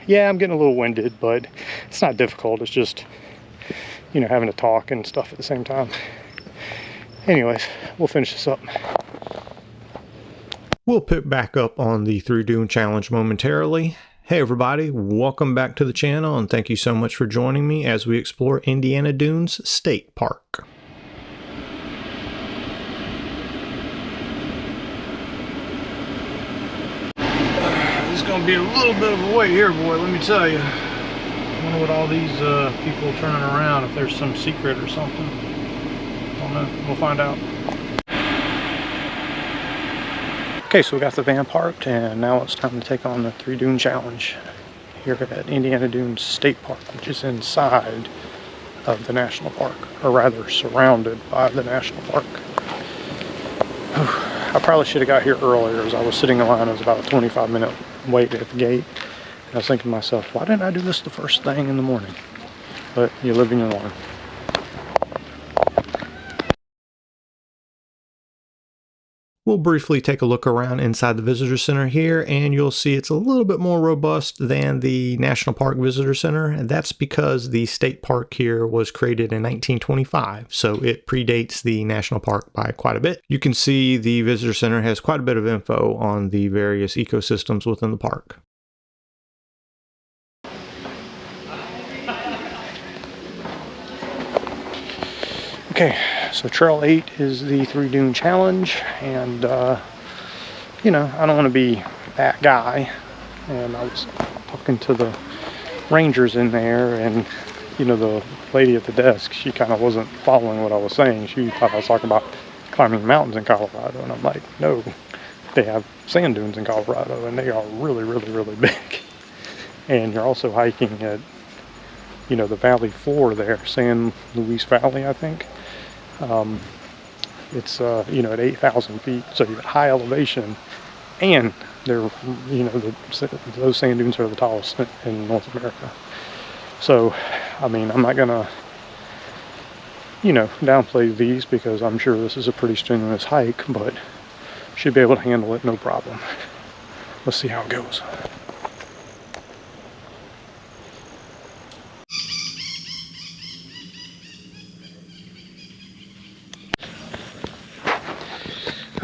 yeah, I'm getting a little winded, but it's not difficult. It's just, you know, having to talk and stuff at the same time. Anyways, we'll finish this up. We'll pick back up on the Through Dune Challenge momentarily. Hey everybody, welcome back to the channel and thank you so much for joining me as we explore Indiana Dunes State Park. It's gonna be a little bit of a wait here, boy, let me tell you. I wonder what all these people turning around, if there's some secret or something. I don't know, we'll find out. Okay, so we got the van parked, and now it's time to take on the Through Dune Challenge here at Indiana Dunes State Park, which is inside of the national park, or rather surrounded by the national park. I probably should have got here earlier, as I was sitting in line. It was about a 25-minute wait at the gate. And I was thinking to myself, why didn't I do this the first thing in the morning? But you live and you learn. We'll briefly take a look around inside the visitor center here, and you'll see it's a little bit more robust than the National Park Visitor Center, and that's because the state park here was created in 1925, so it predates the national park by quite a bit. You can see the visitor center has quite a bit of info on the various ecosystems within the park. Okay, so Trail 8 is the Through Dune Challenge, and you know, I don't want to be that guy. And I was talking to the rangers in there, and you know, the lady at the desk, she kind of wasn't following what I was saying. She thought I was talking about climbing mountains in Colorado, and I'm like, no, they have sand dunes in Colorado, and they are really, really, really big. And you're also hiking at, you know, the valley floor there, San Luis Valley, I think. It's you know, at 8,000 feet, so you're at high elevation, and they're, you know, those sand dunes are the tallest in North America. So I mean, I'm not gonna, you know, downplay these, because I'm sure this is a pretty strenuous hike, but should be able to handle it no problem. Let's see how it goes.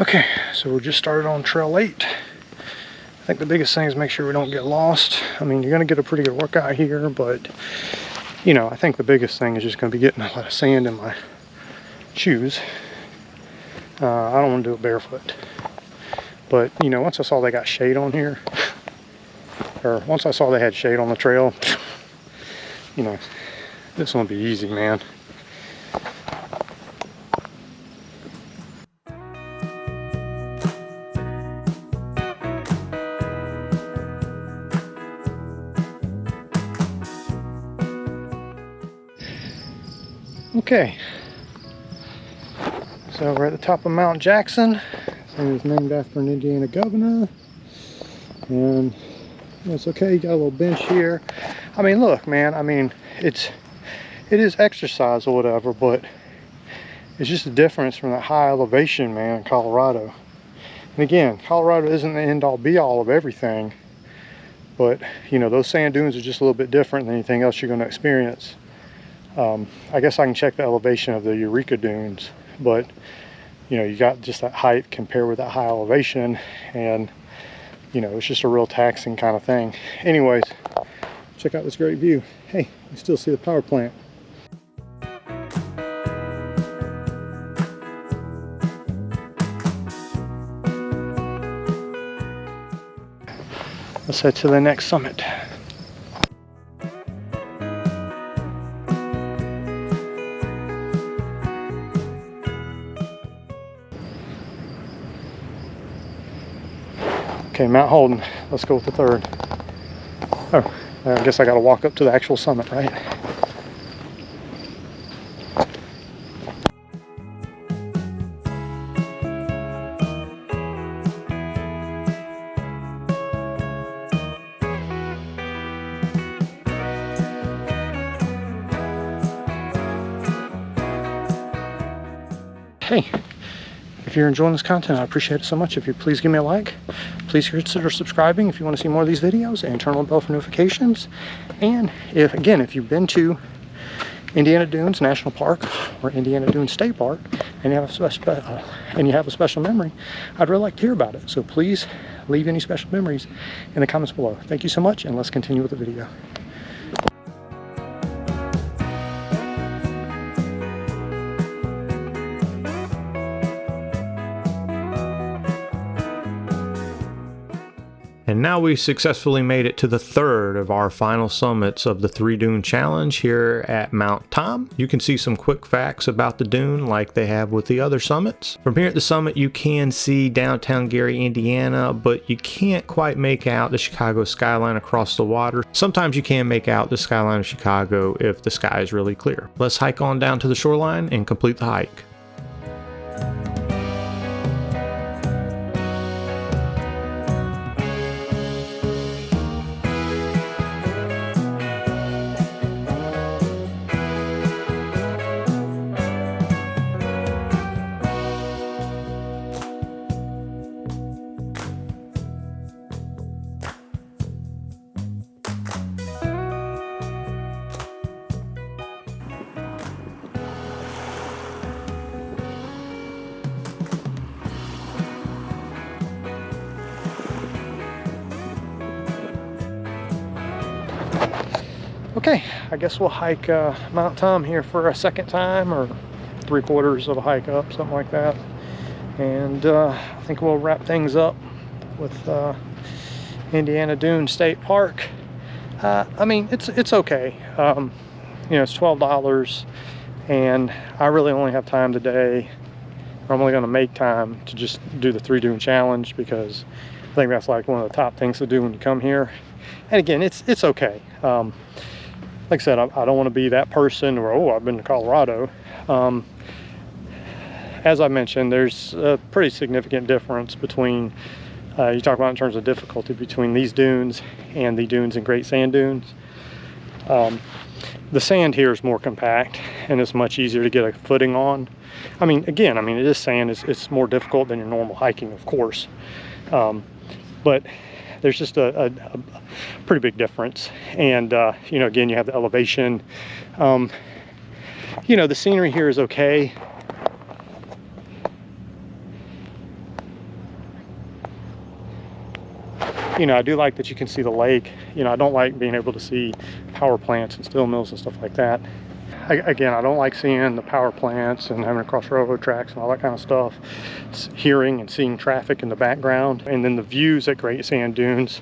Okay, so we just started on Trail 8. I think the biggest thing is make sure we don't get lost. I mean, you're going to get a pretty good workout here, but, you know, I think the biggest thing is just going to be getting a lot of sand in my shoes. I don't want to do it barefoot. But, you know, once I saw they got shade on here, or once I saw they had shade on the trail, you know, this won't be easy, man. Okay, so we're at the top of Mount Jackson. This thing is named after an Indiana governor, and it's okay. You got a little bench here. I mean, look, man. I mean, it is exercise or whatever, but it's just a difference from that high elevation, man, in Colorado. And again, Colorado isn't the end-all be-all of everything, but you know, those sand dunes are just a little bit different than anything else you're going to experience. I guess I can check the elevation of the Eureka Dunes, but you know, you got just that height compared with that high elevation, and you know, it's just a real taxing kind of thing. Anyways, check out this great view. Hey, you still see the power plant. Let's head to the next summit. Okay, Mount Holden. Let's go with the third. Oh, I guess I got to walk up to the actual summit, right? Hey, if you're enjoying this content, I appreciate it so much. If you please give me a like, please consider subscribing if you want to see more of these videos, and turn on the bell for notifications. And if you've been to Indiana Dunes National Park or Indiana Dunes State Park and you have a special memory, I'd really like to hear about it. So please leave any special memories in the comments below. Thank you so much, and let's continue with the video. And now we successfully made it to the third of our final summits of the 3 Dune Challenge here at Mount Tom. You can see some quick facts about the dune like they have with the other summits. From here at the summit you can see downtown Gary, Indiana, but you can't quite make out the Chicago skyline across the water. Sometimes you can make out the skyline of Chicago if the sky is really clear. Let's hike on down to the shoreline and complete the hike. Okay, I guess we'll hike Mount Tom here for a second time, or 3/4 of a hike up, something like that. And I think we'll wrap things up with Indiana Dunes State Park. I mean, it's okay. You know, it's $12, and I really only have time today. I'm only going to make time to just do the 3 Dune Challenge, because I think that's like one of the top things to do when you come here. And again, it's okay. Like I said, I don't want to be that person where, oh, I've been to Colorado. As I mentioned, there's a pretty significant difference between, you talk about in terms of difficulty, between these dunes and the dunes in Great Sand Dunes. The sand here is more compact, and it's much easier to get a footing on. I mean, again, it is sand. It's more difficult than your normal hiking, of course. But there's just a pretty big difference. And you know, again, you have the elevation. You know, the scenery here is okay. You know, I do like that you can see the lake. You know, I don't like being able to see power plants and steel mills and stuff like that. Again, I don't like seeing the power plants and having to cross railroad tracks and all that kind of stuff. It's hearing and seeing traffic in the background. And then the views at Great Sand Dunes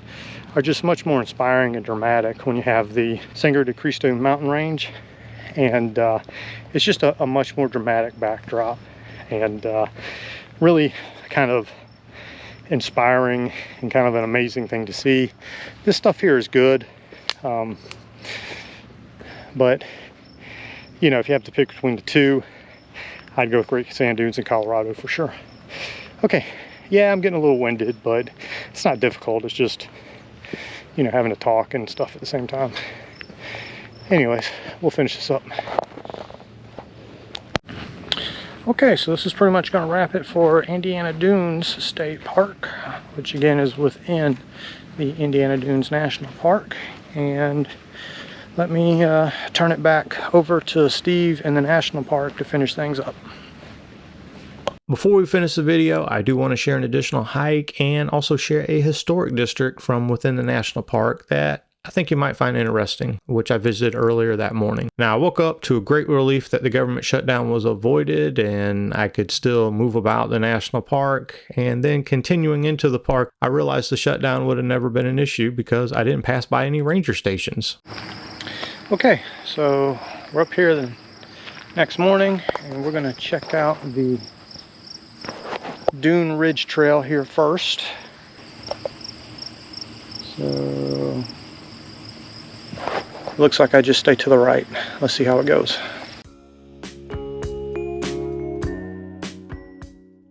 are just much more inspiring and dramatic when you have the Sangre de Cristo mountain range. And it's just a much more dramatic backdrop, and really kind of inspiring and kind of an amazing thing to see. This stuff here is good, but you know, if you have to pick between the two, I'd go with Great Sand Dunes in Colorado for sure. Okay, yeah, I'm getting a little winded, but it's not difficult. It's just, you know, having to talk and stuff at the same time. Anyways, we'll finish this up. Okay, so this is pretty much going to wrap it for Indiana Dunes State Park, which again is within the Indiana Dunes National Park. And let me turn it back over to Steve in the National Park to finish things up. Before we finish the video, I do want to share an additional hike and also share a historic district from within the national park that I think you might find interesting, which I visited earlier that morning. Now, I woke up to a great relief that the government shutdown was avoided and I could still move about the national park. And then continuing into the park, I realized the shutdown would have never been an issue because I didn't pass by any ranger stations. Okay, so we're up here the next morning, and we're going to check out the Dune Ridge Trail here first. So looks like I just stay to the right. Let's see how it goes.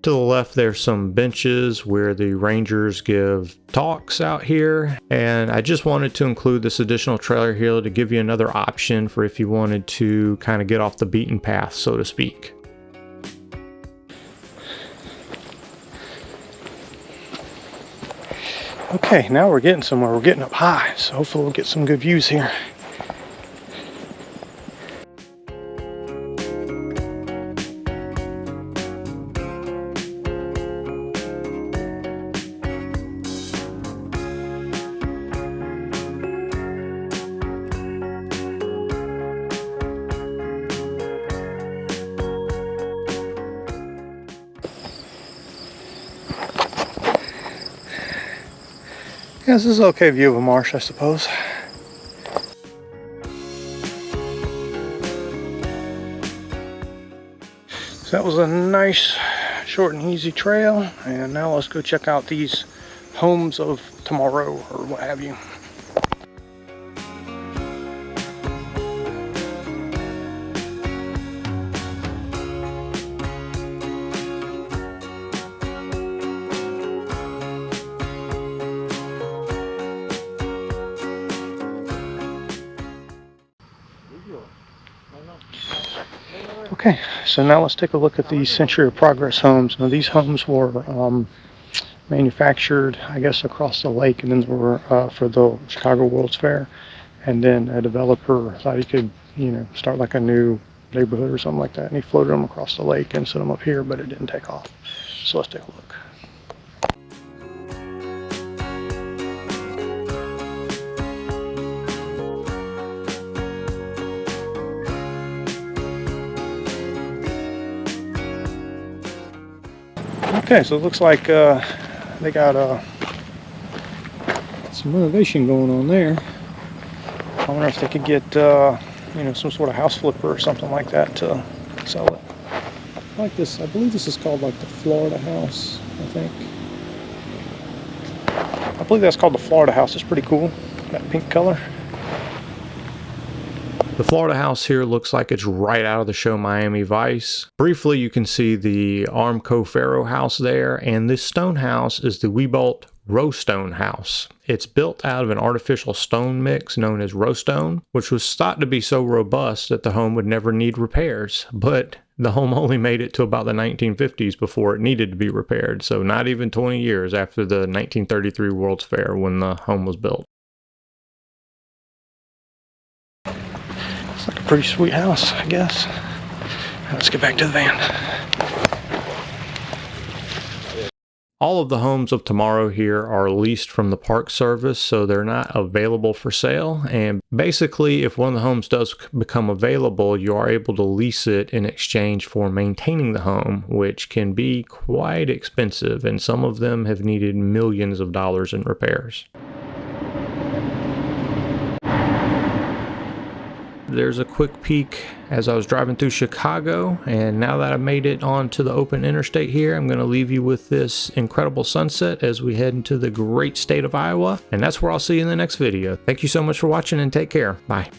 To the left, there's some benches where the rangers give talks out here. And I just wanted to include this additional trailer here to give you another option for if you wanted to kind of get off the beaten path, so to speak. Okay, now we're getting somewhere. We're getting up high, so hopefully we'll get some good views here. Yeah, this is an okay view of a marsh, I suppose. So that was a nice, short and easy trail, and now let's go check out these homes of tomorrow, or what have you. Okay, so now let's take a look at these Century of Progress homes. Now these homes were manufactured, I guess, across the lake, and then they were for the Chicago World's Fair. And then a developer thought he could, you know, start like a new neighborhood or something like that, and he floated them across the lake and set them up here, but it didn't take off. So let's take a look. Okay, so it looks like they got some renovation going on there. I wonder if they could get you know, some sort of house flipper or something like that to sell it. I like this. I believe this is called like the Florida House, I think. I believe that's called the Florida House. It's pretty cool, that pink color. The Florida house here looks like it's right out of the show Miami Vice. Briefly, you can see the Armco Faro house there, and this stone house is the Weebolt Rowstone house. It's built out of an artificial stone mix known as rowstone, which was thought to be so robust that the home would never need repairs, but the home only made it to about the 1950s before it needed to be repaired, so not even 20 years after the 1933 World's Fair when the home was built. It's like a pretty sweet house, I guess. Let's get back to the van. All of the homes of tomorrow here are leased from the Park Service, so they're not available for sale. And basically, if one of the homes does become available, you are able to lease it in exchange for maintaining the home, which can be quite expensive, and some of them have needed millions of dollars in repairs. There's a quick peek as I was driving through Chicago, and now that I made it onto the open interstate here, I'm going to leave you with this incredible sunset as we head into the great state of Iowa, and that's where I'll see you in the next video. Thank you so much for watching, and take care. Bye.